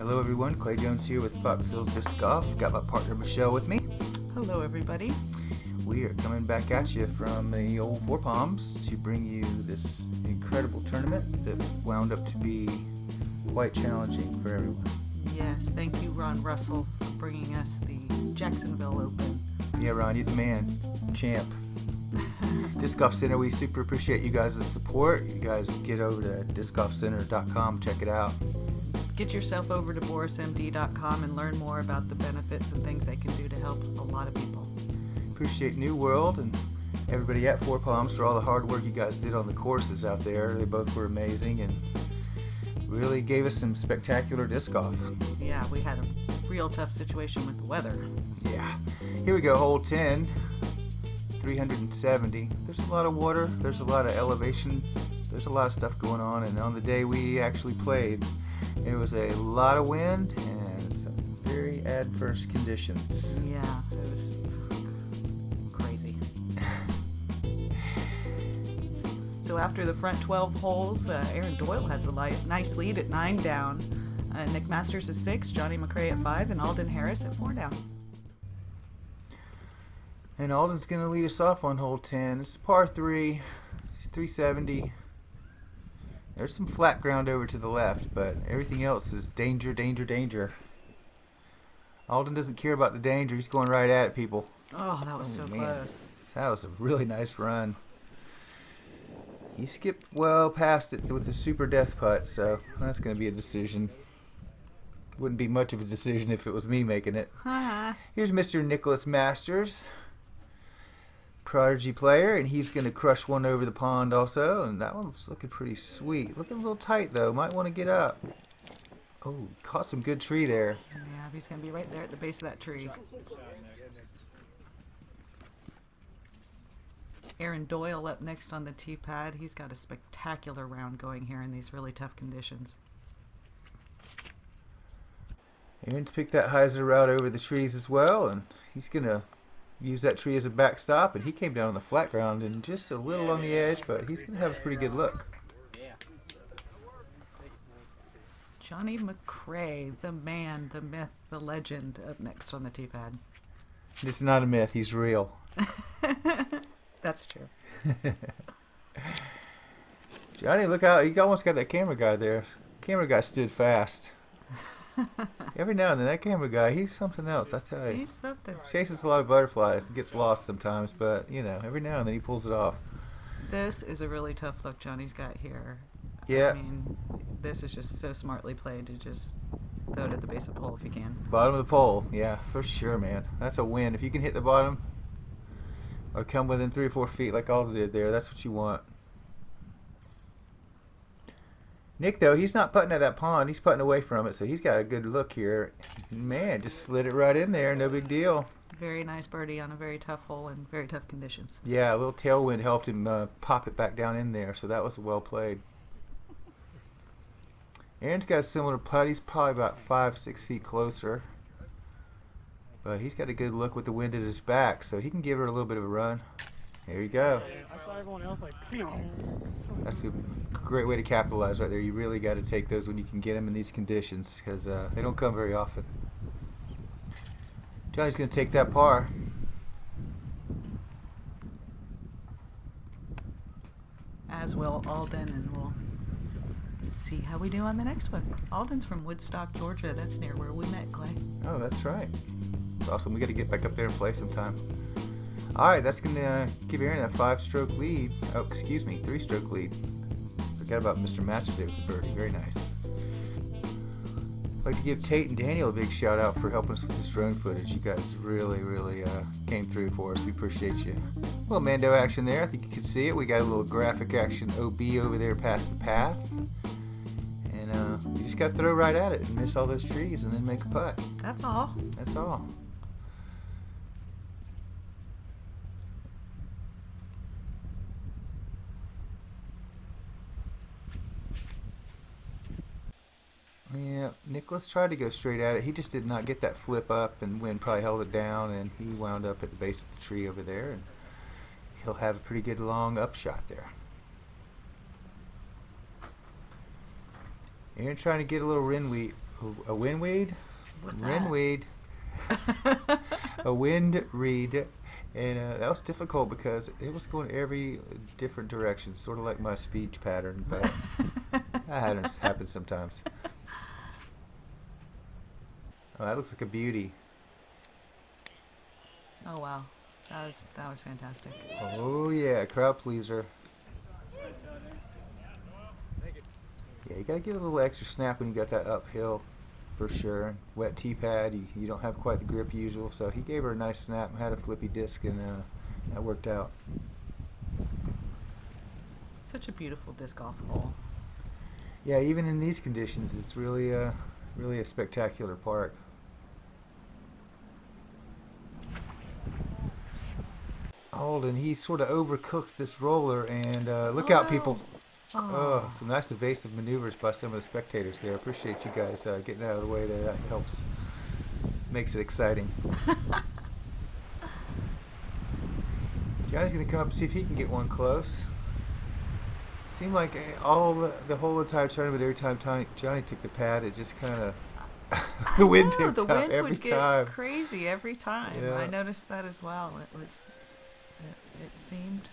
Hello everyone, Clay Jones here with Foxx Disc Golf. Got my partner Michelle with me. Hello everybody. We are coming back at you from the old Four Palms to bring you this incredible tournament that wound up to be quite challenging for everyone. Yes, thank you Ron Russell for bringing us the Jacksonville Open. Yeah, Ron, you're the man, champ. Disc Golf Center, we super appreciate you guys' support. You guys get over to discgolfcenter.com, check it out. Get yourself over to borismd.com and learn more about the benefits and things they can do to help a lot of people. Appreciate New World and everybody at Four Palms for all the hard work you guys did on the courses out there. They both were amazing and really gave us some spectacular disc golf. Yeah, we had a real tough situation with the weather. Yeah. Here we go, hole 10, 370. There's a lot of water, there's a lot of elevation, there's a lot of stuff going on, and on the day we actually played, there was a lot of wind and some very adverse conditions. Yeah, it was crazy. So after the front 12 holes, Aaron Doyle has a nice lead at 9 down. Nick Masters is 6, Johne McCray at 5, and Alden Harris at 4 down. And Alden's going to lead us off on hole 10. It's par 3. It's 370. There's some flat ground over to the left, but everything else is danger, danger, danger. Alden doesn't care about the danger. He's going right at it, people. Oh, that was so close. That was a really nice run. He skipped well past it with the super death putt, so that's going to be a decision. Wouldn't be much of a decision if it was me making it. Here's Mr. Nicholas Masters, prodigy player, and he's going to crush one over the pond also, and that one's looking pretty sweet. Looking a little tight though, might want to get up. Oh, caught some good tree there. Yeah, he's going to be right there at the base of that tree. Aaron Doyle up next on the tee pad. He's got a spectacular round going here in these really tough conditions. Aaron's picked that hyzer route over the trees as well, and he's going to use that tree as a backstop, and he came down on the flat ground and just a little on the edge, but he's going to have a pretty good look. Johne McCray, the man, the myth, the legend, up next on the tee pad. It's not a myth, he's real. That's true. Johnny, look out, he almost got that camera guy there. Camera guy stood fast. Every now and then, that camera guy, he's something else, I tell you. He's something. Chases a lot of butterflies and gets lost sometimes, but, you know, every now and then he pulls it off. This is a really tough look Johnny's got here. Yeah. I mean, this is just so smartly played to just throw it at the base of the pole if you can. Bottom of the pole, yeah, for sure, man. That's a win. If you can hit the bottom or come within 3 or 4 feet like Alden did there, that's what you want. Nick, though, he's not putting at that pond. He's putting away from it, so he's got a good look here. Man, just slid it right in there. No big deal. Very nice birdie on a very tough hole in very tough conditions. Yeah, a little tailwind helped him pop it back down in there, so that was well played. Aaron's got a similar putt. He's probably about 5-6 feet closer. But he's got a good look with the wind at his back, so he can give her a little bit of a run. There you go. That's a great way to capitalize right there. You really got to take those when you can get them in these conditions, because they don't come very often. Johnny's going to take that par. As will Alden, and we'll see how we do on the next one. Alden's from Woodstock, Georgia. That's near where we met, Clay. Oh, that's right. That's awesome. We got to get back up there and play sometime. All right, that's going to give Aaron a 5-stroke lead. Oh, excuse me, 3-stroke lead. Forgot about Mr. Masters there with the birdie. Very nice. I'd like to give Tate and Daniel a big shout out for helping us with this drone footage. You guys really, really came through for us. We appreciate you. A little Mando action there. I think you can see it. We got a little graphic action OB over there past the path. And you just got to throw right at it and miss all those trees and then make a putt. That's all. That's all. Yeah, Nicholas tried to go straight at it. He just did not get that flip up, and wind probably held it down, and he wound up at the base of the tree over there, and he'll have a pretty good long upshot there. Aaron trying to get a little wind A windweed? What's Windweed. A wind reed. And that was difficult because it was going every different direction, sort of like my speech pattern, but that happens sometimes. Oh, that looks like a beauty. Oh wow, that was fantastic. Oh yeah, crowd pleaser. Yeah, you gotta give it a little extra snap when you got that uphill, for sure. Wet T-pad, you don't have quite the grip usual, so he gave her a nice snap and had a flippy disc, and that worked out. Such a beautiful disc golf hole. Yeah, even in these conditions, it's really a spectacular park. Alden, he sort of overcooked this roller, and look out, people. Oh, some nice evasive maneuvers by some of the spectators there. I appreciate you guys getting out of the way there. That helps. Makes it exciting. Johnny's going to come up and see if he can get one close. Seemed like the whole entire tournament, every time Johnny took the pad, it just kind of the wind picked up every time. The wind would get crazy every time. Yeah. I noticed that as well. It seemed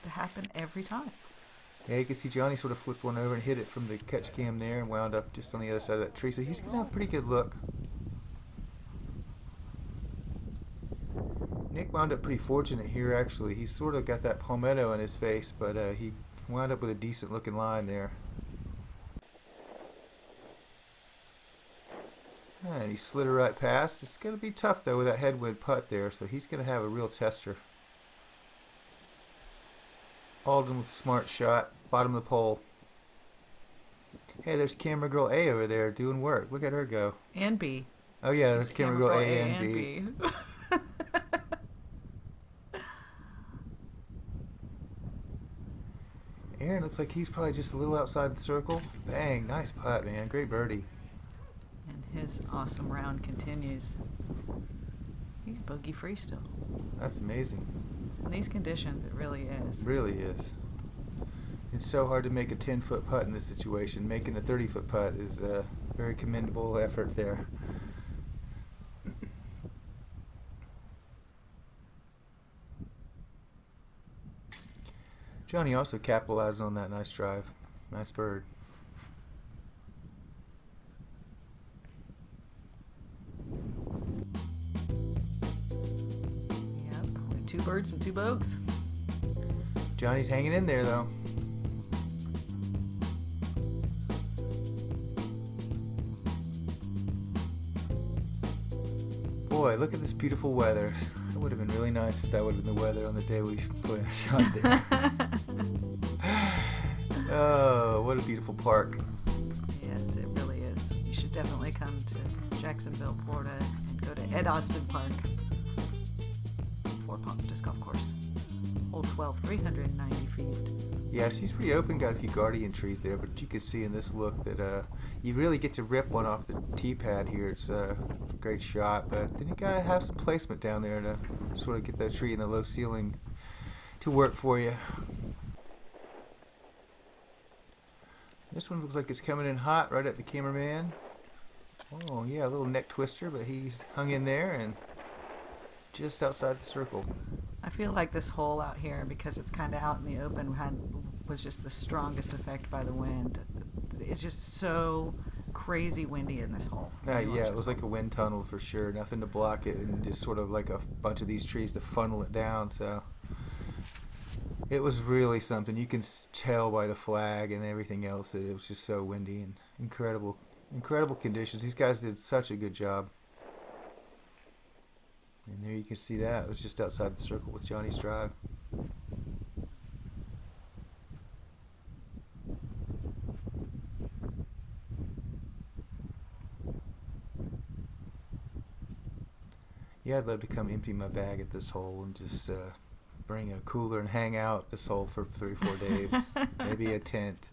to happen every time. Yeah, you can see Johnny sort of flipped one over and hit it from the catch cam there and wound up just on the other side of that tree. So he's going to have a pretty good look. Nick wound up pretty fortunate here, actually. He's sort of got that palmetto in his face, but he wound up with a decent looking line there. And he slid her right past. It's going to be tough, though, with that headwind putt there, so he's going to have a real tester. Alden with a smart shot, bottom of the pole. Hey, there's camera girl A over there doing work. Look at her go. And B. Oh yeah, that's camera girl A and B. Aaron looks like he's probably just a little outside the circle. Bang, nice putt, man. Great birdie. And his awesome round continues. He's bogey free still. That's amazing. In these conditions, it really is. It really is. It's so hard to make a 10-foot putt in this situation. Making a 30-foot putt is a very commendable effort there. Johnny also capitalized on that nice drive. Nice bird. Yep, 2 birds and 2 bogeys. Johnny's hanging in there, though. Boy, look at this beautiful weather. It would have been really nice if that would have been the weather on the day we put a shot there. Oh, what a beautiful park. Yes, it really is. You should definitely come to Jacksonville, Florida, and go to Ed Austin Park. Four Palms Disc Golf Course. Hole 12, 390 feet. Yeah, she's pretty open, got a few guardian trees there, but you can see in this look that you really get to rip one off the tee pad here. It's a great shot, but then you gotta have some placement down there to sort of get that tree in the low ceiling to work for you. This one looks like it's coming in hot right at the cameraman. Oh yeah, a little neck twister, but he's hung in there and just outside the circle. I feel like this hole out here, because it's kind of out in the open, was just the strongest effect by the wind. It's just so crazy windy in this hole. Yeah, it was like a wind tunnel for sure. Nothing to block it, and just sort of like a bunch of these trees to funnel it down. So it was really something. You can tell by the flag and everything else that it was just so windy and incredible conditions. These guys did such a good job. And there you can see that. It was just outside the circle with Johnny's drive. Yeah, I'd love to come empty my bag at this hole and just bring a cooler and hang out this hole for 3 or 4 days. Maybe a tent.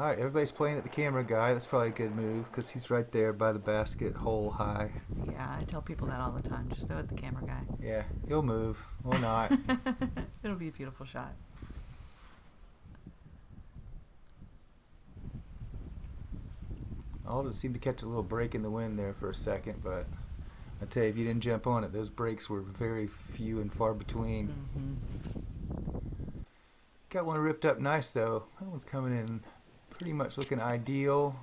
Alright, everybody's playing at the camera guy. That's probably a good move because he's right there by the basket, hole high. Yeah, I tell people that all the time. Just throw it at the camera guy. Yeah, he'll move or not. It'll be a beautiful shot. Alden seemed to catch a little break in the wind there for a second, but I tell you, if you didn't jump on it, those breaks were very few and far between. Got one ripped up nice though. That one's coming in pretty much looking ideal.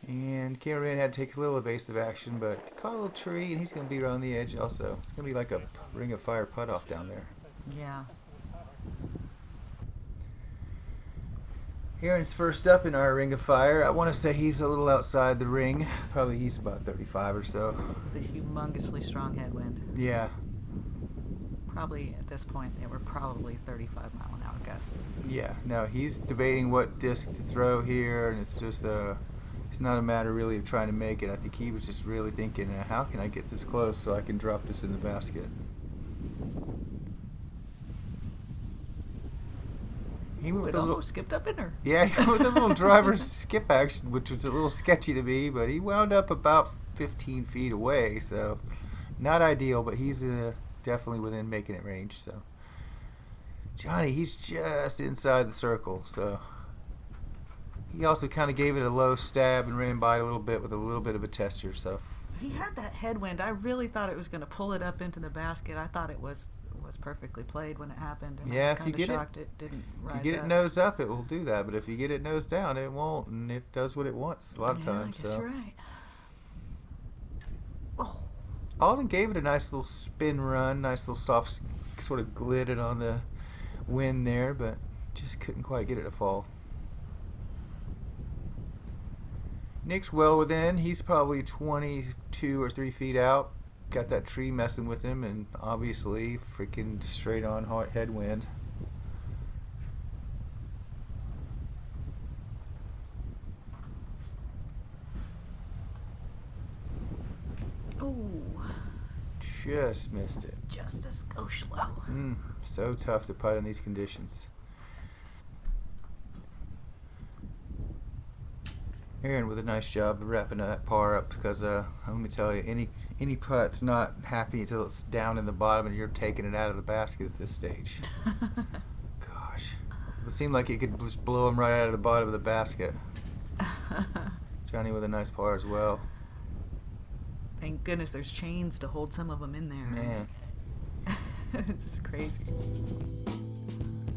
And cameraman had to take a little evasive action, but caught a little tree, and he's going to be around the edge also. It's going to be like a ring of fire putt off down there. Yeah. Aaron's first up in our ring of fire. I want to say he's a little outside the ring. Probably he's about 35 or so. With a humongously strong headwind. Yeah. Probably at this point they were probably 35-mile-an-hour gusts. Yeah. No, he's debating what disc to throw here, and it's just it's not a matter really of trying to make it. I think he was just really thinking, how can I get this close so I can drop this in the basket? He went with a little, skipped up in her. yeah, he went with a little driver's skip action, which was a little sketchy to me, but he wound up about 15 feet away, so not ideal, but he's definitely within making it range. So Johnny, he's just inside the circle, so he also kind of gave it a low stab and ran by it a little bit with a little bit of a tester. So He had that headwind. I really thought it was going to pull it up into the basket. I thought it was perfectly played when it happened. And yeah, I was kind of shocked it didn't rise if you get it nose up, it will do that. But if you get it nose down, it won't, and it does what it wants a lot of times. I guess you're right. Oh. Alden gave it a nice little spin run, nice little soft, sort of glided on the wind there, but just couldn't quite get it to fall. Nick's well within. He's probably 22 or 3 feet out. Got that tree messing with him, and obviously freaking straight on hot headwind. Ooh. Just missed it. Just a skosh low. So tough to putt in these conditions. Aaron with a nice job of wrapping that par up, because let me tell you, any putt's not happy until it's down in the bottom and you're taking it out of the basket at this stage. Gosh, it seemed like it could just blow him right out of the bottom of the basket. Johnny with a nice par as well. Thank goodness there's chains to hold some of them in there. Man, It's crazy.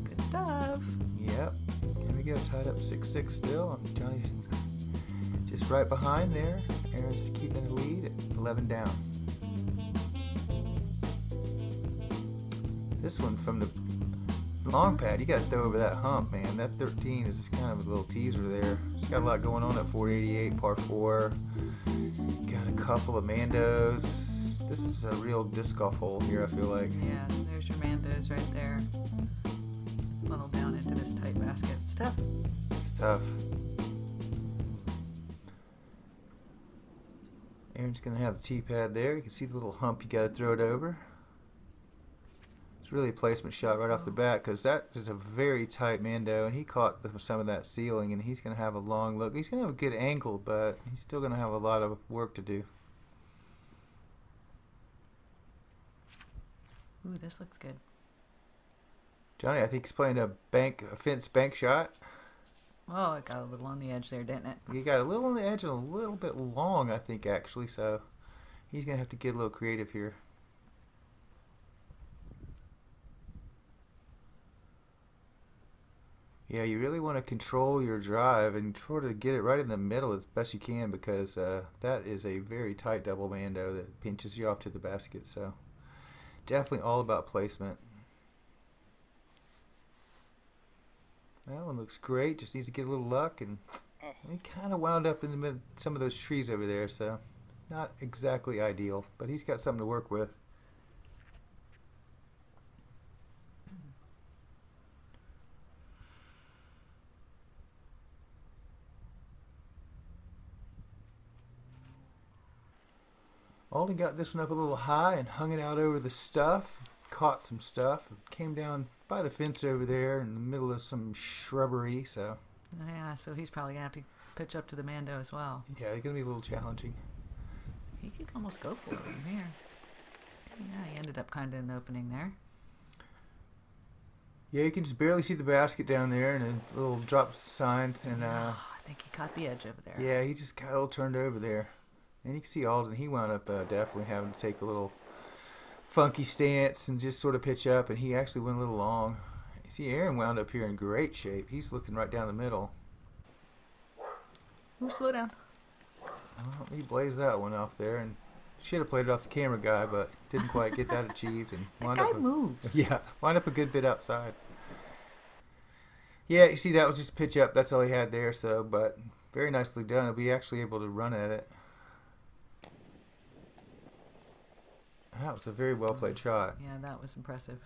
Good stuff. yep. Here we go, tied up 6-6 still. Johnny's just right behind there. Aaron's keeping the lead at 11 down. This one from the long pad, you got to throw over that hump, man. That 13 is kind of a little teaser there. It's got a lot going on at 488, par 4. Got a couple of Mandos. This is a real disc golf hole here, I feel like. Yeah, there's your Mandos right there. Funnel down into this tight basket. It's tough. It's tough. Aaron's going to have the tee pad there. You can see the little hump you got to throw it over. It's really a placement shot right off the bat, because that is a very tight Mando, and he caught some of that ceiling, and he's going to have a long look. He's going to have a good angle, but he's still going to have a lot of work to do. Ooh, this looks good. Johnny, I think he's playing a fence bank shot. Oh, it got a little on the edge there, didn't it? He got a little on the edge and a little bit long, I think, actually, so he's going to have to get a little creative here. Yeah, you really want to control your drive and sort of get it right in the middle as best you can, because that is a very tight double Mando that pinches you off to the basket, so definitely all about placement. That one looks great, just needs to get a little luck, and he kind of wound up in the middle, some of those trees over there, so not exactly ideal, but he's got something to work with. Alden got this one up a little high and hung it out over the stuff, caught some stuff, came down by the fence over there in the middle of some shrubbery, so Yeah, so he's probably going to have to pitch up to the Mando as well. Yeah, it's going to be a little challenging. He could almost go for it from here. Yeah, he ended up kind of in the opening there. Yeah, you can just barely see the basket down there and a little drop signs. And I think he caught the edge over there. yeah, he just got a little turned over there. And you can see Alden, he wound up definitely having to take a little funky stance and just sort of pitch up, and he actually went a little long. You see Aaron wound up here in great shape. He's looking right down the middle. Ooh, slow down. Well, he blazed that one off there, and should have played it off the camera guy, but didn't quite get that achieved. And That guy moves. Yeah, wind up a good bit outside. Yeah, you see that was just pitch up. That's all he had there. So, but very nicely done. He'll be actually able to run at it. That was a very well played shot. Yeah, that was impressive.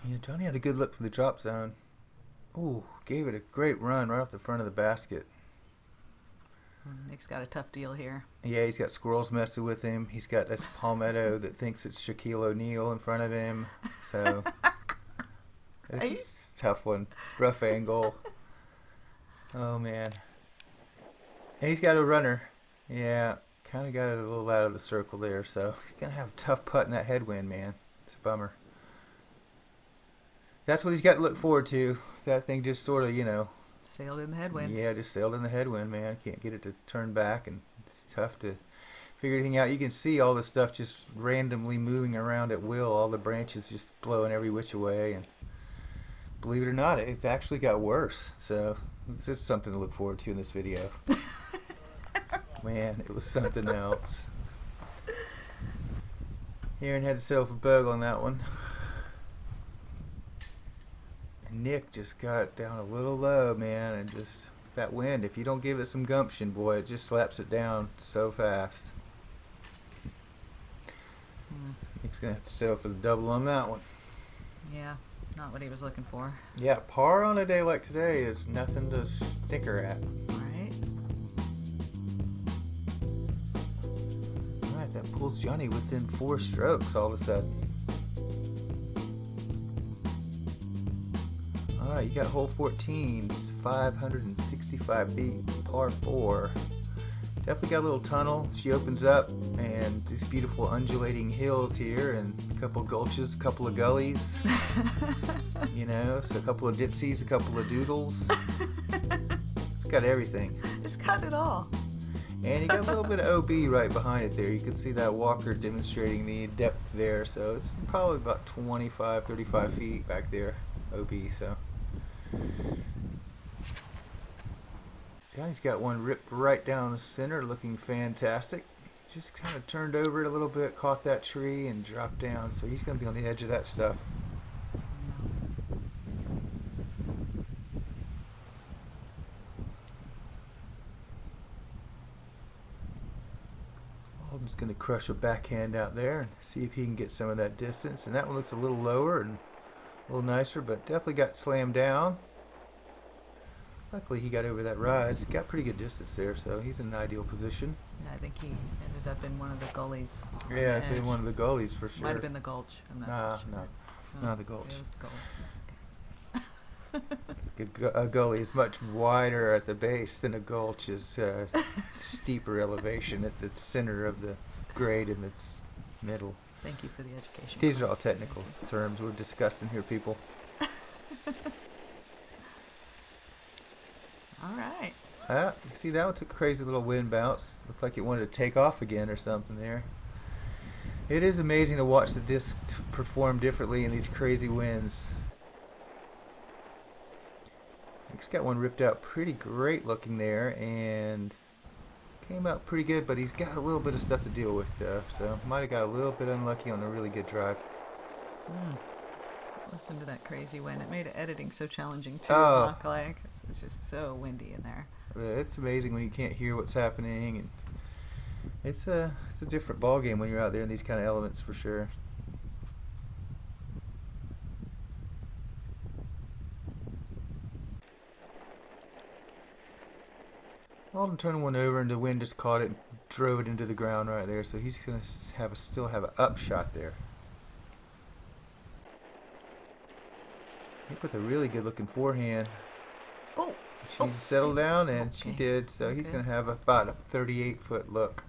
Yeah, Johnny had a good look from the drop zone. Ooh, gave it a great run right off the front of the basket. Nick's got a tough deal here. Yeah, he's got squirrels messing with him. He's got this palmetto that thinks it's Shaquille O'Neal in front of him. So, this is a tough one. Rough angle. Oh, man. And he's got a runner. Yeah, kind of got it a little out of the circle there. So, he's going to have a tough putt in that headwind, man. It's a bummer. That's what he's got to look forward to. That thing just sort of, you know, sailed in the headwind. Yeah, just sailed in the headwind, man. Can't get it to turn back, and it's tough to figure anything out. You can see all this stuff just randomly moving around at will. All the branches just blowing every which way, and believe it or not, it actually got worse. So it's just something to look forward to in this video. Man, it was something else. Aaron had himself a bug on that one. Nick just got it down a little low, man, and just that wind, if you don't give it some gumption, boy, it just slaps it down so fast. Nick's going to have to settle for the double on that one. Yeah, not what he was looking for. Yeah, par on a day like today is nothing to snicker at. Right. Alright, that pulls Johnny within 4 strokes all of a sudden. Alright, you got hole 14, 565 feet, par 4. Definitely got a little tunnel. She opens up, and these beautiful undulating hills here, and a couple gulches, a couple of gullies. You know, so a couple of dipsies, a couple of doodles. It's got everything. It's got it all. And you got a little bit of OB right behind it there. You can see that walker demonstrating the depth there. So it's probably about 25, 35 feet back there, OB. So Johnny's got one ripped right down the center, looking fantastic. Just kind of turned over it a little bit, caught that tree, and dropped down. So he's going to be on the edge of that stuff. Alden's going to crush a backhand out there and see if he can get some of that distance. And that one looks a little lower and a little nicer, but definitely got slammed down. Luckily he got over that rise. Got pretty good distance there, so he's in an ideal position. Yeah, I think he ended up in one of the gullies. Yeah, it's in one of the gullies for sure. Might have been the gulch. I'm not sure. No, not the gulch. It was the gulch. A gully is much wider at the base than a gulch is steeper elevation at the center of the grade in its middle. Thank you for the education. These are all technical terms we're discussing here, people. All right. You see, that one took a crazy little wind bounce. Looked like it wanted to take off again or something there. It is amazing to watch the disc perform differently in these crazy winds. He's got one ripped out pretty great looking there, and came out pretty good, but he's got a little bit of stuff to deal with though, so might have got a little bit unlucky on a really good drive. Listen to that crazy wind. It made editing so challenging too. Oh. It's just so windy in there. It's amazing when you can't hear what's happening, and it's a different ball game when you're out there in these kind of elements for sure. Alden turned one over, and the wind just caught it and drove it into the ground right there. So he's going to still have an upshot there. Hit with a really good looking forehand. Oh! She settled down, and okay. she did, so he's Okay. going to have about a 38-foot look.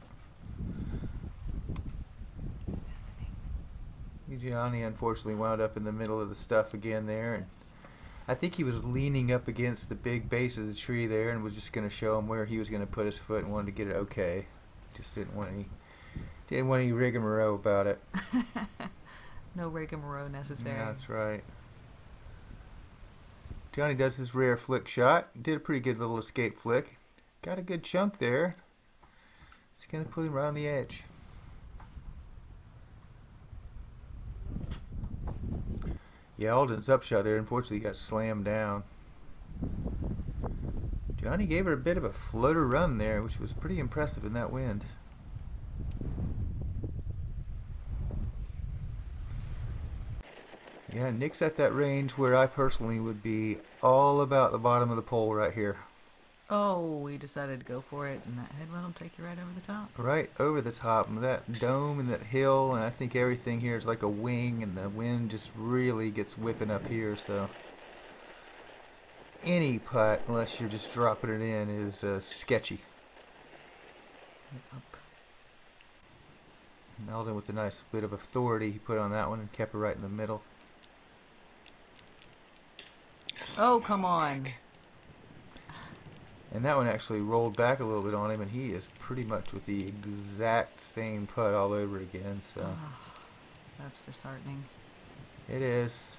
Johnny unfortunately wound up in the middle of the stuff again there, and I think he was leaning up against the big base of the tree there and was just going to show him where he was going to put his foot and wanted to get it okay. Just didn't want any rigmarole about it. No rigmarole necessary. Yeah, that's right. Johnny does his rare flick shot. Did a pretty good little escape flick. Got a good chunk there. It's going to put him right on the edge. Yeah, Alden's upshot there unfortunately got slammed down. Johnny gave her a bit of a floater run there, which was pretty impressive in that wind. Yeah, Nick's at that range where I personally would be all about the bottom of the pole right here. Oh, we decided to go for it, and that headwind will take you right over the top. Right over the top, and that dome and that hill, and I think everything here is like a wing, and the wind just really gets whipping up here, so any putt, unless you're just dropping it in, is sketchy. Up. And Alden with a nice bit of authority he put on that one and kept it right in the middle. Oh, come on. And that one actually rolled back a little bit on him, and he is pretty much with the exact same putt all over again. So That's disheartening. it is.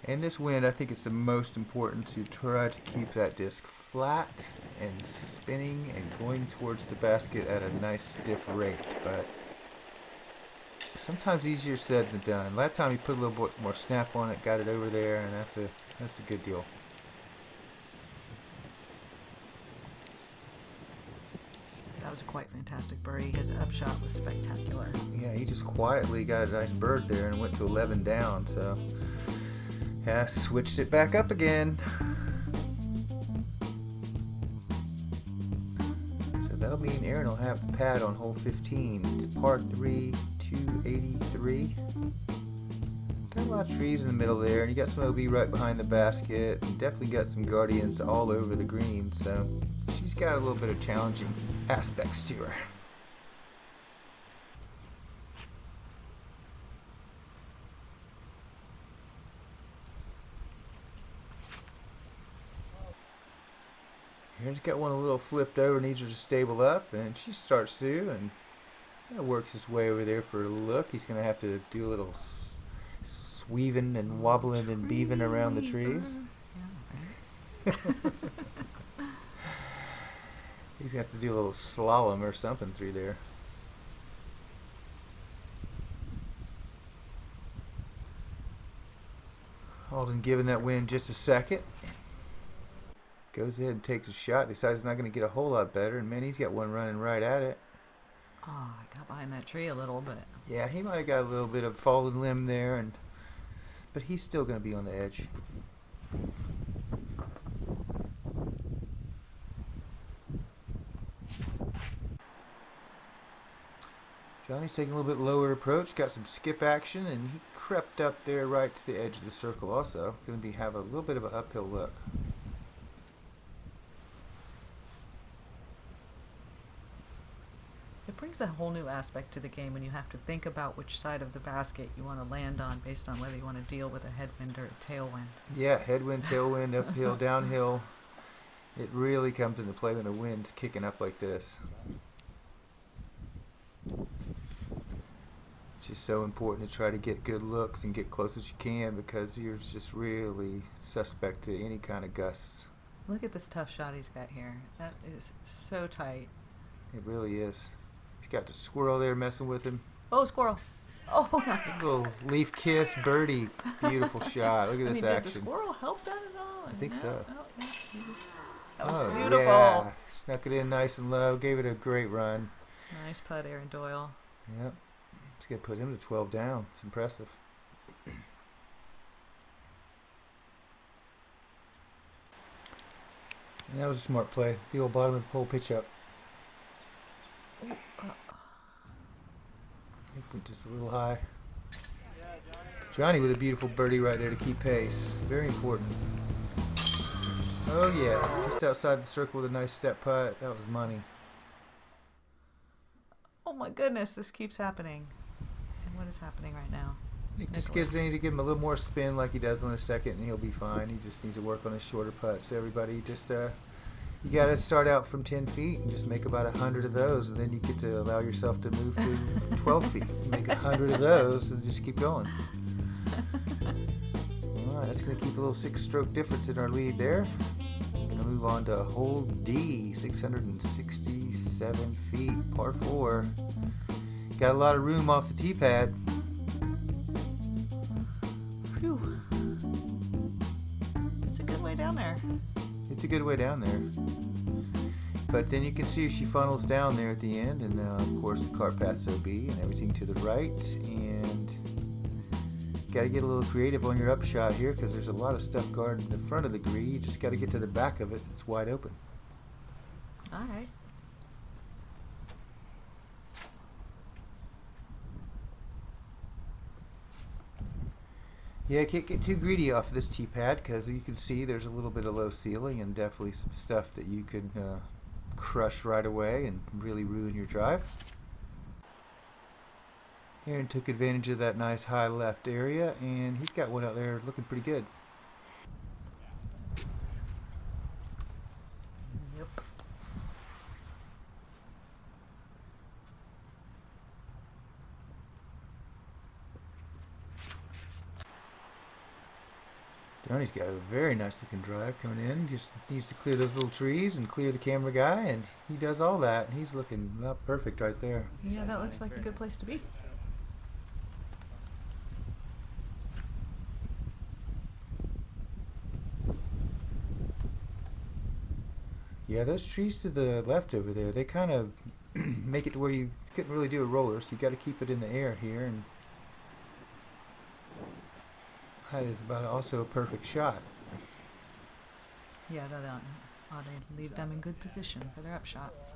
In this wind, I think it's the most important to try to keep that disc flat and spinning and going towards the basket at a nice stiff rate. But sometimes easier said than done. Last time he put a little bit more snap on it, got it over there, and that's a good deal. That was a quite fantastic birdie. His upshot was spectacular. Yeah, he just quietly got a nice bird there and went to 11 down. So yeah, switched it back up again. So that'll mean Aaron will have the pad on hole 15. It's par 3, 283. Got a lot of trees in the middle there, and you got some OB right behind the basket, and definitely got some guardians all over the green. So she's got a little bit of challenging aspects to her. Aaron's got one a little flipped over, needs her to stable up, and she starts to, and kind of works his way over there for a look. He's going to have to do a little sweaving and wobbling and beaving around the trees. Yeah, right. He's going to have to do a little slalom or something through there. Alden giving that wind just a second. Goes ahead and takes a shot. Decides he's not going to get a whole lot better. And man, he's got one running right at it. Oh, I got behind that tree a little bit. Yeah, he might have got a little bit of fallen limb there, but he's still going to be on the edge. Johnny's taking a little bit lower approach, got some skip action, and he crept up there right to the edge of the circle also. Going to have a little bit of an uphill look. It brings a whole new aspect to the game when you have to think about which side of the basket you want to land on based on whether you want to deal with a headwind or a tailwind. Yeah, headwind, tailwind, uphill, downhill. It really comes into play when the wind's kicking up like this. It's just so important to try to get good looks and get close as you can, because you're just really suspect to any kind of gusts. Look at this tough shot he's got here. That is so tight. It really is. He's got the squirrel there messing with him. Oh, squirrel. Oh, nice. Little leaf kiss birdie. Beautiful shot. Look at this Did action. the squirrel help that at all? I think No, so. no, no, that was Oh, beautiful. yeah. Snuck it in nice and low. Gave it a great run. Nice putt, Aaron Doyle. Yep. It's going to put him to 12 down. It's impressive. And that was a smart play. The old bottom of the pole pitch up. It went just a little high. Johnny with a beautiful birdie right there to keep pace. Very important. Oh yeah, just outside the circle with a nice step putt. That was money. Oh my goodness, this keeps happening. And what is happening right now? Nick just needs to give him a little more spin like he does on the second, and he'll be fine. He just needs to work on his shorter putts. So everybody, just you got to start out from 10 feet and just make about 100 of those, and then you get to allow yourself to move to 12 feet. Make 100 of those, and just keep going. All right, that's going to keep a little 6-stroke difference in our lead there. Going to move on to hole D, 667 feet, par 4. Got a lot of room off the tee pad. Phew. It's a good way down there. It's a good way down there. But then you can see she funnels down there at the end, and of course the cart path's OB and everything to the right. And got to get a little creative on your upshot here because there's a lot of stuff guarding the front of the green. You just got to get to the back of it. It's wide open. All right. Yeah, can't get too greedy off of this tee pad because you can see there's a little bit of low ceiling and definitely some stuff that you could crush right away and really ruin your drive. Aaron took advantage of that nice high left area, and he's got one out there looking pretty good. Yep. Johnny's got a very nice looking drive coming in. Just needs to clear those little trees and clear the camera guy, and he does all that. He's looking about perfect right there. Yeah, that looks like a good place to be. Yeah, those trees to the left over there, they kind of make it to where you couldn't really do a roller, so you got to keep it in the air here, and that is about also a perfect shot. Yeah, that ought to leave them in good position for their upshots.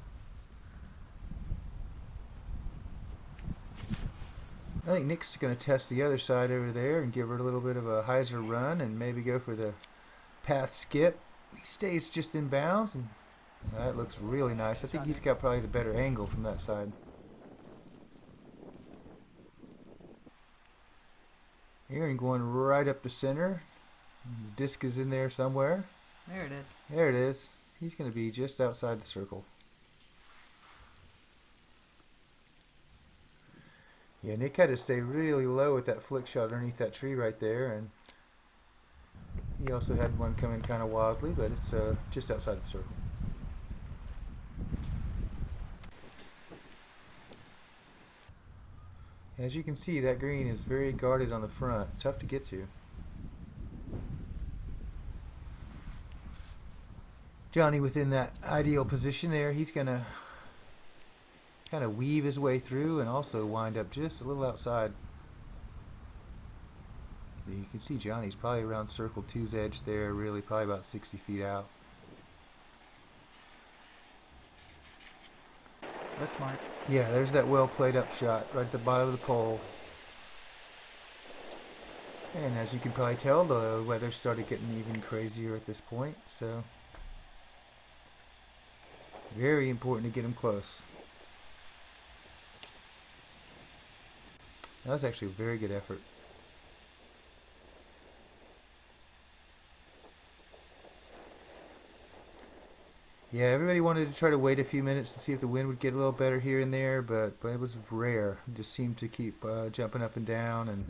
I think Nick's going to test the other side over there and give her a little bit of a hyzer run and maybe go for the path skip. He stays just in bounds, and that looks really nice. I think he's got probably the better angle from that side. Aaron going right up the center. Disc is in there somewhere. There it is. There it is. He's going to be just outside the circle. Yeah, Nick had to stay really low with that flick shot underneath that tree right there, and he also had one coming kind of wildly, but it's just outside the circle. As you can see, that green is very guarded on the front. It's tough to get to. Johnny within that ideal position there, he's going to kind of weave his way through and also wind up just a little outside. You can see Johnny's probably around circle 2's edge there, really probably about 60 feet out. That's smart. Yeah, there's that well played up shot right at the bottom of the pole. And as you can probably tell, the weather started getting even crazier at this point, so very important to get him close. That was actually a very good effort. Yeah, everybody wanted to try to wait a few minutes to see if the wind would get a little better here and there, but it was rare. It just seemed to keep jumping up and down, and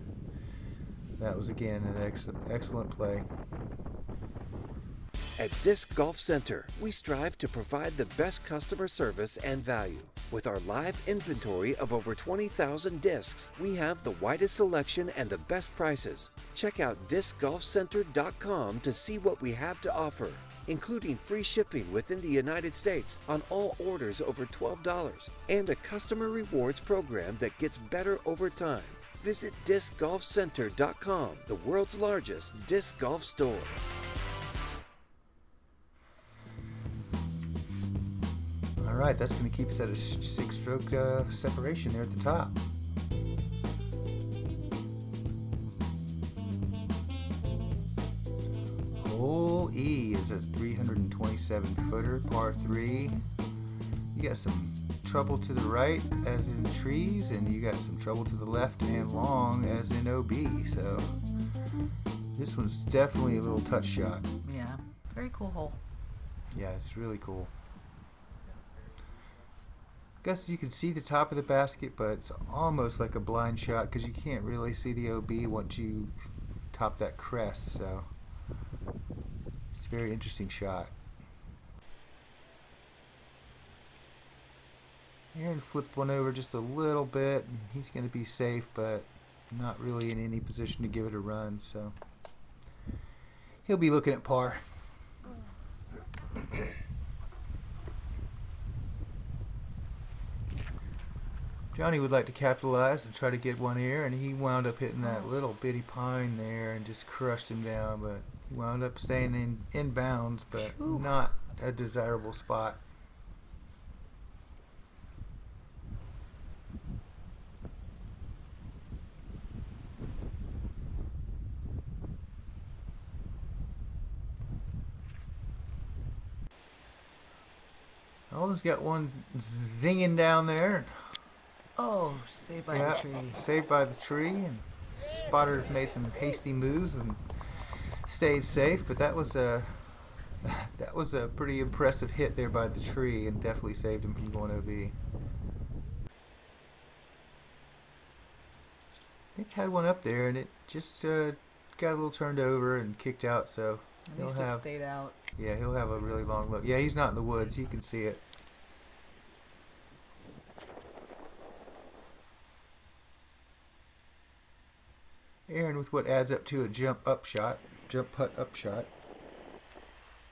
that was again an excellent play. At Disc Golf Center, we strive to provide the best customer service and value. With our live inventory of over 20,000 discs, we have the widest selection and the best prices. Check out discgolfcenter.com to see what we have to offer, including free shipping within the United States on all orders over $12 and a customer rewards program that gets better over time. Visit discgolfcenter.com, the world's largest disc golf store. Alright, that's going to keep us at a 6-stroke separation there at the top. Hole E is a 327 footer, par 3. You got some trouble to the right, as in trees, and you got some trouble to the left and long, as in OB. So this one's definitely a little touch shot. Yeah, very cool hole. Yeah, it's really cool. Guess you can see the top of the basket, but it's almost like a blind shot because you can't really see the OB once you top that crest. So it's a very interesting shot. Aaron flipped one over just a little bit, and he's going to be safe, but not really in any position to give it a run. So he'll be looking at par. Johnny would like to capitalize and try to get one here, and he wound up hitting that little bitty pine there and just crushed him down, but he wound up staying in bounds, but not a desirable spot. Alden's got one zinging down there. Oh, saved by the tree. Saved by the tree, and spotter made some hasty moves and stayed safe, but that was a pretty impressive hit there by the tree, and definitely saved him from going OB. Nick had one up there, and it just got a little turned over and kicked out, so At least it stayed out. Yeah, he'll have a really long look. Yeah, he's not in the woods. You can see it. Aaron with what adds up to a jump putt up shot.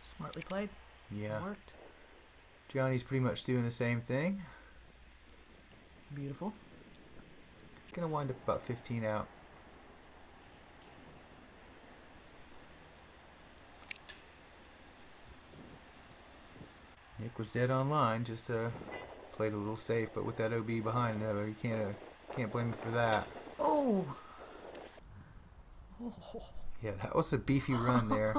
Smartly played. Yeah. It worked. Johnny's pretty much doing the same thing. Beautiful. Gonna wind up about 15 out. Nick was dead on line, just played a little safe, but with that OB behind him, you can't blame him for that. Oh. Yeah, that was a beefy run there.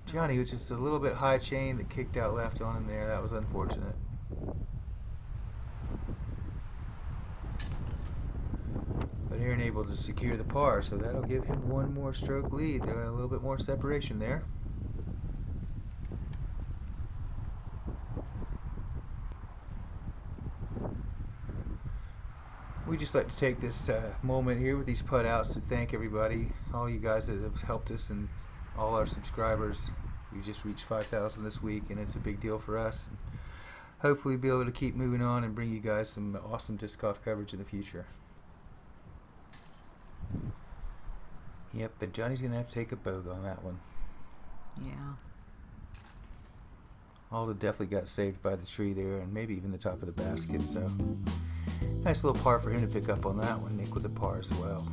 Johnny was just a little bit high chain that kicked out left on him there. That was unfortunate. But Aaron able to secure the par, so that'll give him one more stroke lead. There a little bit more separation there. We just like to take this moment here with these putt outs to thank everybody, all you guys that have helped us, and all our subscribers. We just reached 5,000 this week, and it's a big deal for us. And hopefully be able to keep moving on and bring you guys some awesome disc golf coverage in the future. Yep, but Johnny's going to have to take a bogey on that one. Yeah. Alden definitely got saved by the tree there, and maybe even the top of the basket, so nice little par for him to pick up on that one. Nick with a par as well.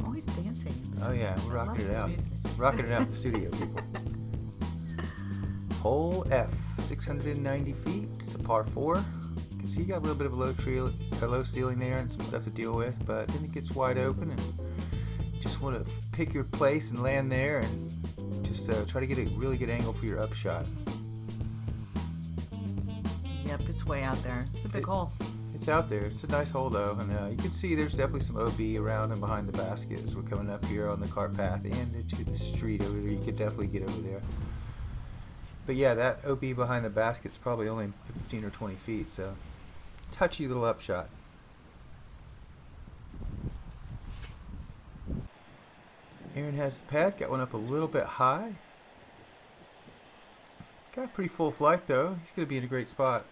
Always dancing. Oh yeah, we're rocking it out. Music. Rocking it out in the studio, people. Hole F, 690 feet. It's a par 4. You can see you got a little bit of a low ceiling there and some stuff to deal with, but then it gets wide open, and you just want to pick your place and land there, and just try to get a really good angle for your upshot. Yep, it's way out there. It's a big hole. It's out there. It's a nice hole though, and you can see there's definitely some OB around and behind the basket as we're coming up here on the cart path and into the street over there. You could definitely get over there. But yeah, that OB behind the basket's probably only 15 or 20 feet, so touchy little upshot. Aaron has the pad, got one up a little bit high. Got a pretty full flight though. He's going to be in a great spot.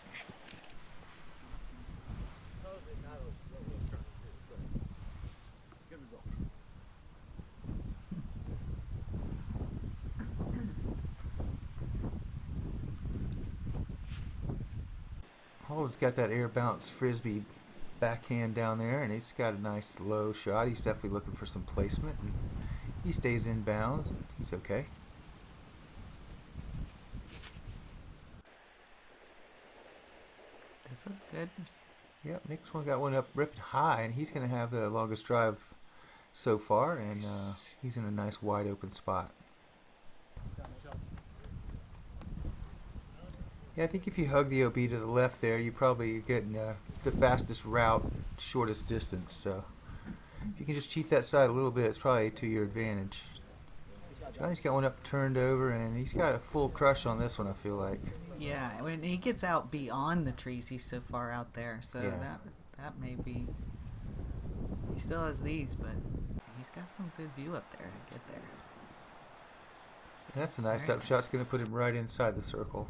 Alden's got that air bounce frisbee backhand down there, and he's got a nice low shot. He's definitely looking for some placement, and he stays in bounds, and he's okay. This was good. Yep, Nick's one got one up ripping high, and he's going to have the longest drive so far, and he's in a nice wide open spot. Yeah, I think if you hug the OB to the left there, you probably getting the fastest route, shortest distance. So if you can just cheat that side a little bit, it's probably to your advantage. Johnny's got one up turned over, and he's got a full crush on this one, I feel like. Yeah, when he gets out beyond the trees, he's so far out there. So Yeah. that may be. He still has these, but he's got some good view up there to get there. So That's a nice very up shot. It's going to put him right inside the circle.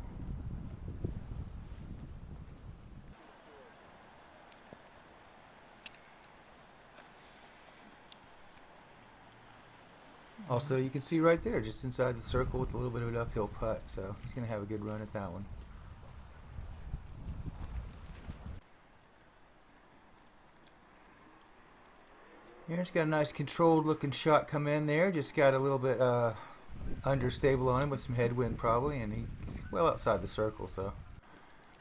Also, you can see right there, just inside the circle with a little bit of an uphill putt, so he's going to have a good run at that one. Aaron's got a nice controlled looking shot come in there, just got a little bit understable on him with some headwind probably, and he's well outside the circle, so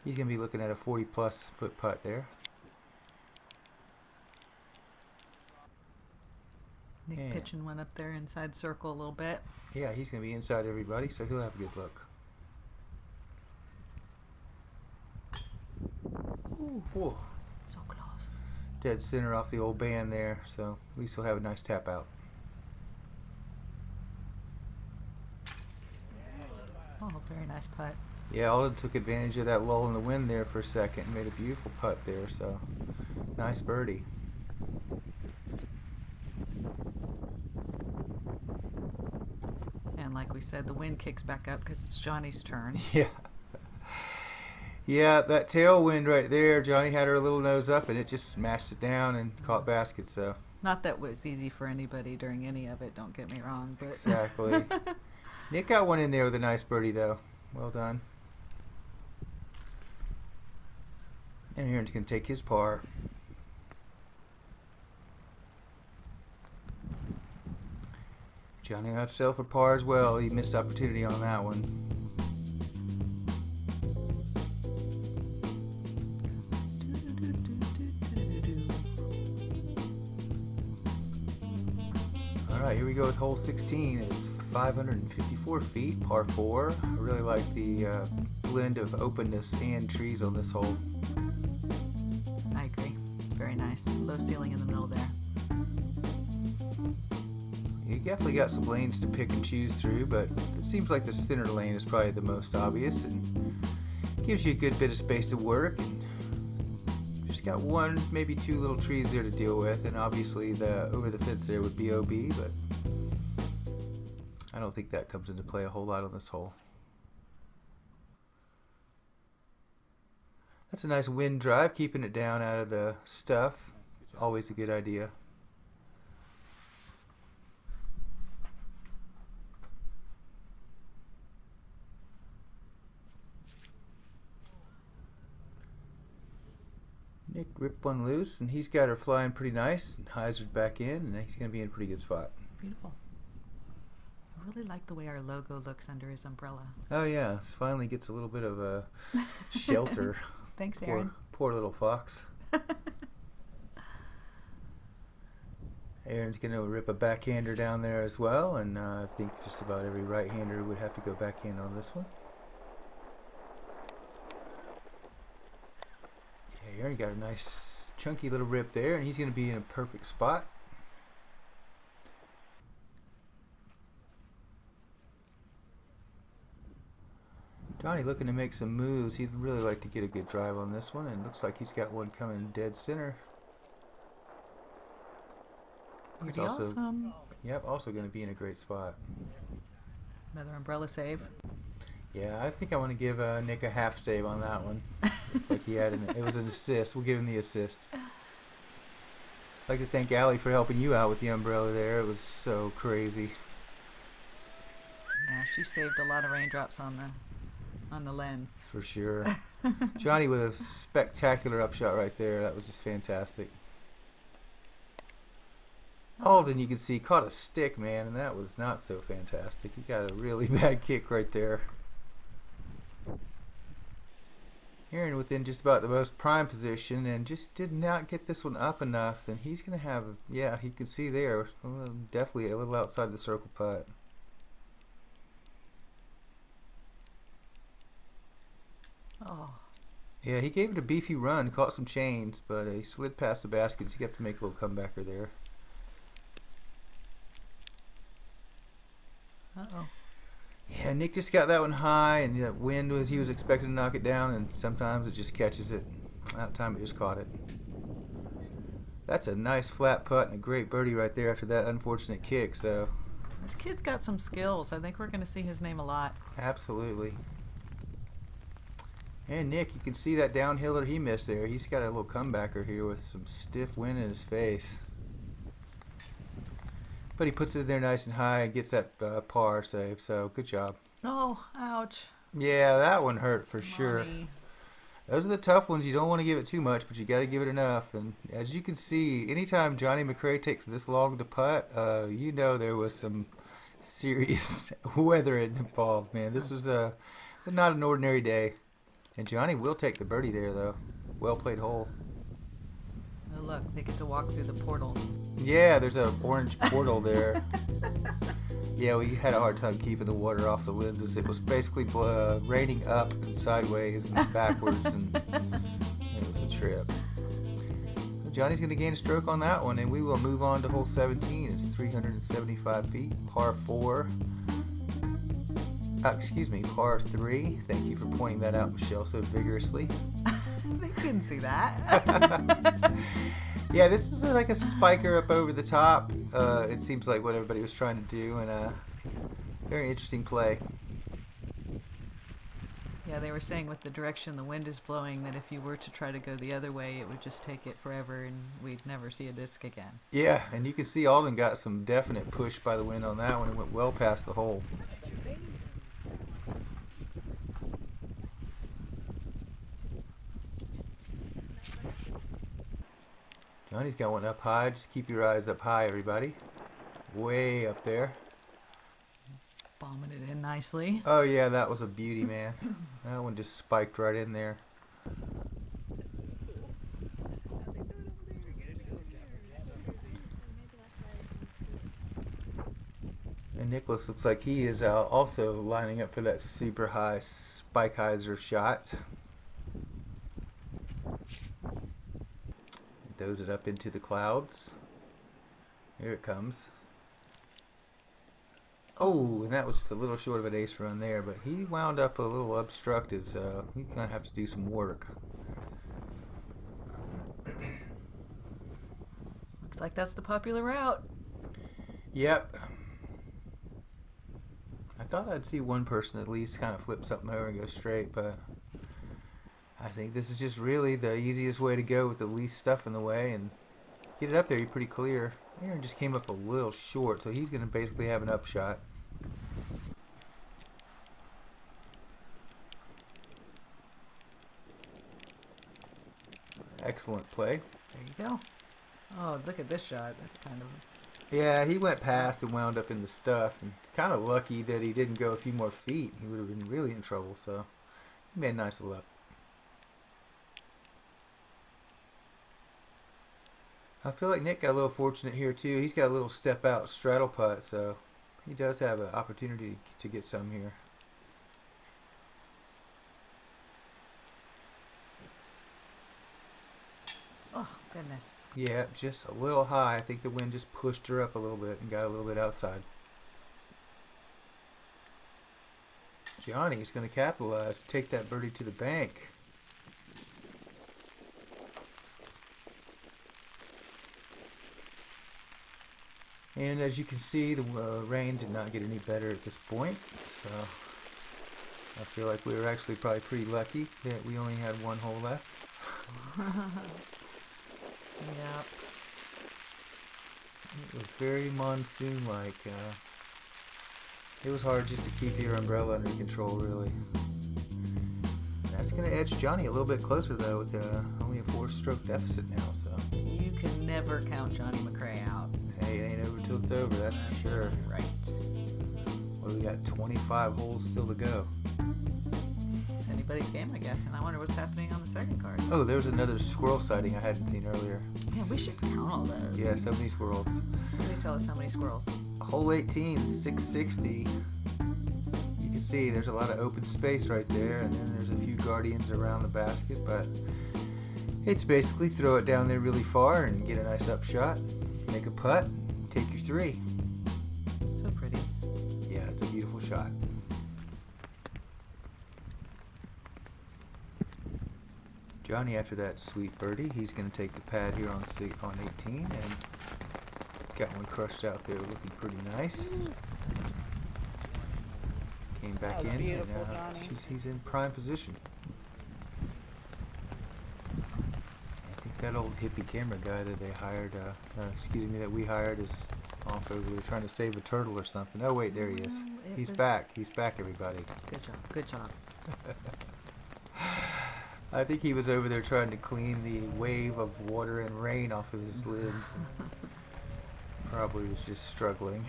he's going to be looking at a 40+ foot putt there. Nick pitching one up there inside circle a little bit. Yeah, he's going to be inside everybody, so he'll have a good look. Ooh, whoa. So close. Dead center off the old band there, so at least he'll have a nice tap out. Oh, very nice putt. Yeah, Alden took advantage of that lull in the wind there for a second and made a beautiful putt there, so nice birdie. And like we said, the wind kicks back up because it's Johnny's turn. Yeah. Yeah, that tailwind right there, Johnny had her little nose up and it just smashed it down and caught basket, so. Not that it was easy for anybody during any of it, don't get me wrong, but Exactly. Nick got one in there with a nice birdie though. Well done. And Aaron's going to take his par. Johnny got himself a par as well. He missed opportunity on that one. Alright, here we go with hole 16. It's 554 feet, par 4. I really like the blend of openness and trees on this hole. I agree. Very nice. Low ceiling in the middle there. You definitely got some lanes to pick and choose through, but it seems like this thinner lane is probably the most obvious and gives you a good bit of space to work. And just got one, maybe two little trees there to deal with, and obviously the over the fence there would be OB, but I don't think that comes into play a whole lot on this hole. That's a nice wind drive, keeping it down out of the stuff. Always a good idea. Nick ripped one loose, and he's got her flying pretty nice. And Heiser's back in, and he's going to be in a pretty good spot. Beautiful. I really like the way our logo looks under his umbrella. Oh yeah, this finally gets a little bit of a shelter. Thanks, Aaron. Poor little Fox. Aaron's going to rip a backhander down there as well, and I think just about every right-hander would have to go backhand on this one. Yeah, Aaron got a nice chunky little rip there, and he's going to be in a perfect spot. Johnny looking to make some moves. He'd really like to get a good drive on this one, and looks like he's got one coming dead center. He's Pretty also, awesome. yep, also going to be in a great spot. Another umbrella save. Yeah, I think I want to give Nick a half save on that one. Like he had it was an assist. We'll give him the assist. I'd like to thank Allie for helping you out with the umbrella there. It was so crazy. Yeah, she saved a lot of raindrops on the lens. For sure. Johnny with a spectacular upshot right there. That was just fantastic. Alden, you can see, caught a stick, man, and that was not so fantastic. He got a really bad kick right there. Aaron within just about the most prime position and just did not get this one up enough, and he's going to have, yeah, he can see there, definitely a little outside the circle putt. Oh. Yeah, he gave it a beefy run, caught some chains, but he slid past the baskets. He got to make a little comebacker there. Uh-oh. Yeah, Nick just got that one high, and that wind was, he was expecting to knock it down, and sometimes it just catches it. That time it just caught it. That's a nice flat putt and a great birdie right there after that unfortunate kick. So This kid's got some skills. I think we're going to see his name a lot. absolutely. And Nick, you can see that downhiller he missed there. He's got a little comebacker here with some stiff wind in his face. But he puts it in there nice and high and gets that par save, so good job. Oh, ouch. Yeah, that one hurt for sure. Money. Those are the tough ones. You don't want to give it too much, but you got to give it enough. And as you can see, anytime Johne McCray takes this long to putt, you know there was some serious weather involved, man. This was not an ordinary day. And Johnny will take the birdie there, though. Well played hole. Oh, look, they get to walk through the portal. Yeah, there's an orange portal there. Yeah, we had a hard time keeping the water off the lenses. It was basically raining up and sideways and backwards, and it was a trip. So Johnny's going to gain a stroke on that one, and we will move on to hole 17. It's 375 feet, par 4. Excuse me, par 3. Thank you for pointing that out, Michelle, so vigorously. They couldn't see that. Yeah, this is like a spiker up over the top. It seems like what everybody was trying to do, and very interesting play. Yeah, they were saying with the direction the wind is blowing that if you were to try to go the other way, it would just take it forever and we'd never see a disc again. Yeah, and you can see Alden got some definite push by the wind on that one. It went well past the hole. Johnny's got one up high. Just keep your eyes up high, everybody. Way up there. Bombing it in nicely. Oh, yeah, that was a beauty, man. That one just spiked right in there. And Nicholas looks like he is also lining up for that super high Spikeiser shot. Throws it up into the clouds. Here it comes. Oh, and that was just a little short of an ace run there, but he wound up a little obstructed, so he's going to have to do some work. Looks like that's the popular route. Yep. I thought I'd see one person at least kind of flip something over and go straight, but I think this is just really the easiest way to go with the least stuff in the way, and get it up there, you're pretty clear. Aaron just came up a little short, so he's going to basically have an upshot. Excellent play. There you go. Oh, look at this shot. That's kind of... Yeah, he went past and wound up in the stuff, and it's kind of lucky that he didn't go a few more feet. He would have been really in trouble, so he made a nice little up. I feel like Nick got a little fortunate here too. He's got a little step out straddle putt, so he does have an opportunity to get some here. Oh, goodness. Yeah, just a little high. I think the wind just pushed her up a little bit and got a little bit outside. Johnny's going to capitalize, take that birdie to the bank. And as you can see, the rain did not get any better at this point, so I feel like we were actually probably pretty lucky that we only had one hole left. Yep. It was very monsoon-like. It was hard just to keep your umbrella under control, really. That's going to edge Johnny a little bit closer, though, with only a 4-stroke deficit now. So You can never count Johne McCray out. hey, it ain't over till it's over, that's for sure. Right. Well, we got 25 holes still to go. Does anybody anybody's game, I guess. And I wonder what's happening on the second card. Oh, there was another squirrel sighting I hadn't seen earlier. Yeah, we should count all those. Yeah, so many squirrels. Somebody tell us how many squirrels. Hole 18, 660. You can see there's a lot of open space right there, and then there's a few guardians around the basket, but it's basically throw it down there really far and get a nice upshot, make a putt, take your 3. So pretty. Yeah, it's a beautiful shot. Johnny, after that sweet birdie, he's going to take the pad here on 18 and got one crushed out there, looking pretty nice. Came back in, and he's in prime position. I think that old hippie camera guy that they hired, that we hired, is off over there trying to save a turtle or something. Oh wait, there he is. He's back. He's back, everybody. Good job. Good job. I think he was over there trying to clean the wave of water and rain off of his lids. Probably was just struggling.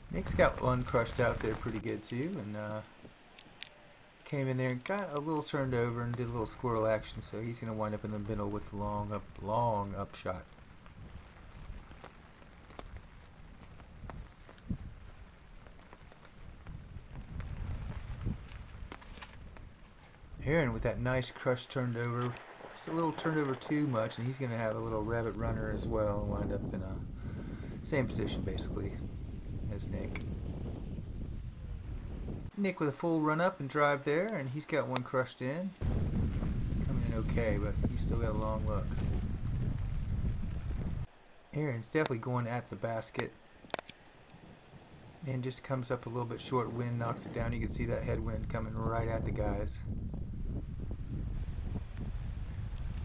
Nick's got one crushed out there pretty good too, and came in there and got a little turned over and did a little squirrel action, so he's going to wind up in the middle with a long up shot. Aaron with that nice crush turned over, just a little turned over too much, and he's going to have a little rabbit runner as well and wind up in a same position basically as Nick. Nick with a full run up and drive there, and he's got one crushed in. Coming in okay, but he's still got a long look. Aaron's definitely going at the basket and just comes up a little bit short. Wind knocks it down. You can see that headwind coming right at the guys.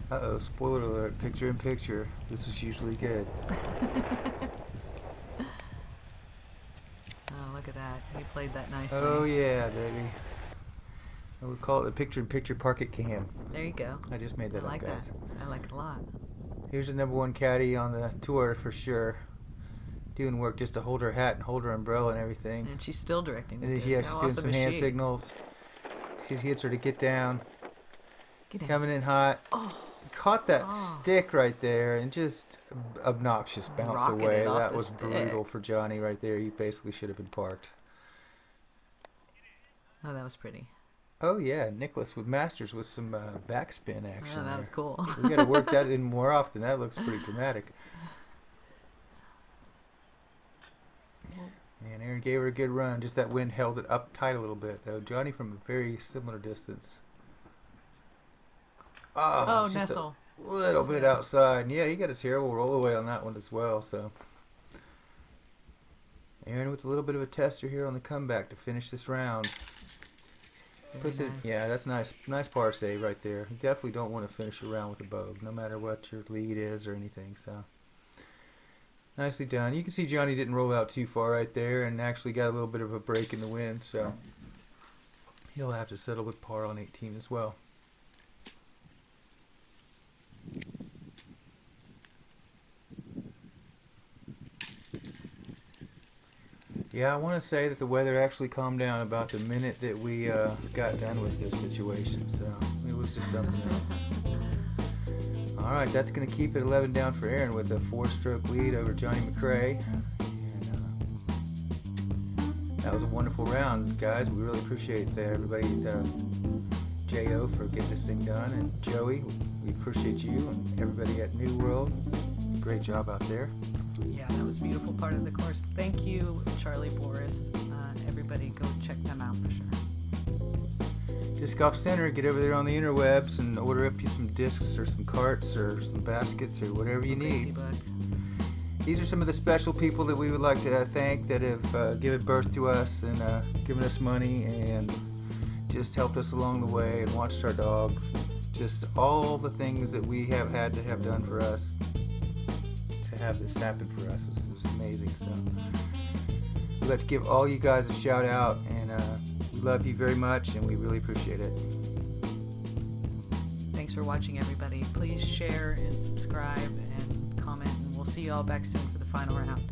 Uh-oh, spoiler alert, picture in picture. This is usually good. Oh, look at that. He played that nicely. Oh yeah, baby. I would call it the picture in picture parket cam. There you go. I just made that I up, like guys. that. I like it a lot. Here's the #1 caddy on the tour for sure. Doing work just to hold her hat and hold her umbrella and everything. And she's still directing. And then, yeah, she's doing some hand signals. She gets her to get down. Get down. Coming in hot. Oh. Caught that stick right there and just obnoxious bounce Rocking away. it off That the was stick. brutal for Johnny right there. He basically should have been parked. Oh, that was pretty. Oh yeah, Nicholas with Masters with some backspin action. Oh, that was cool. We got to work that in more often. That looks pretty dramatic. And Aaron gave her a good run. Just that wind held it up tight a little bit, though. Johnny from a very similar distance. Oh, just Nestle. a little bit outside. And yeah, he got a terrible roll away on that one as well. So Aaron with a little bit of a tester here on the comeback to finish this round. Puts it, yeah, that's nice. Nice par save right there. You definitely don't want to finish a round with a bogue, no matter what your lead is or anything. So nicely done. You can see Johnny didn't roll out too far right there and actually got a little bit of a break in the wind. So he'll have to settle with par on 18 as well. Yeah, I want to say that the weather actually calmed down about the minute that we got done with this situation, so it was just something else. Alright, that's going to keep it 11 down for Aaron with a 4-stroke lead over Johne McCray. And, that was a wonderful round, guys. We really appreciate everybody at J.O. for getting this thing done, and Joey, we appreciate you, and everybody at New World. Great job out there. Yeah, that was a beautiful part of the course. Thank you, Charlie, Boris. Everybody go check them out for sure. Disc Golf Center, get over there on the interwebs and order up you some discs or some carts or some baskets or whatever you need. These are some of the special people that we would like to thank that have given birth to us and given us money and just helped us along the way and watched our dogs. Just all the things that we have had to have done for us. Have this happen for us. This is amazing. So we'd like to give all you guys a shout out, and we love you very much, and we really appreciate it. Thanks for watching, everybody. Please share and subscribe and comment, and we'll see you all back soon for the final round.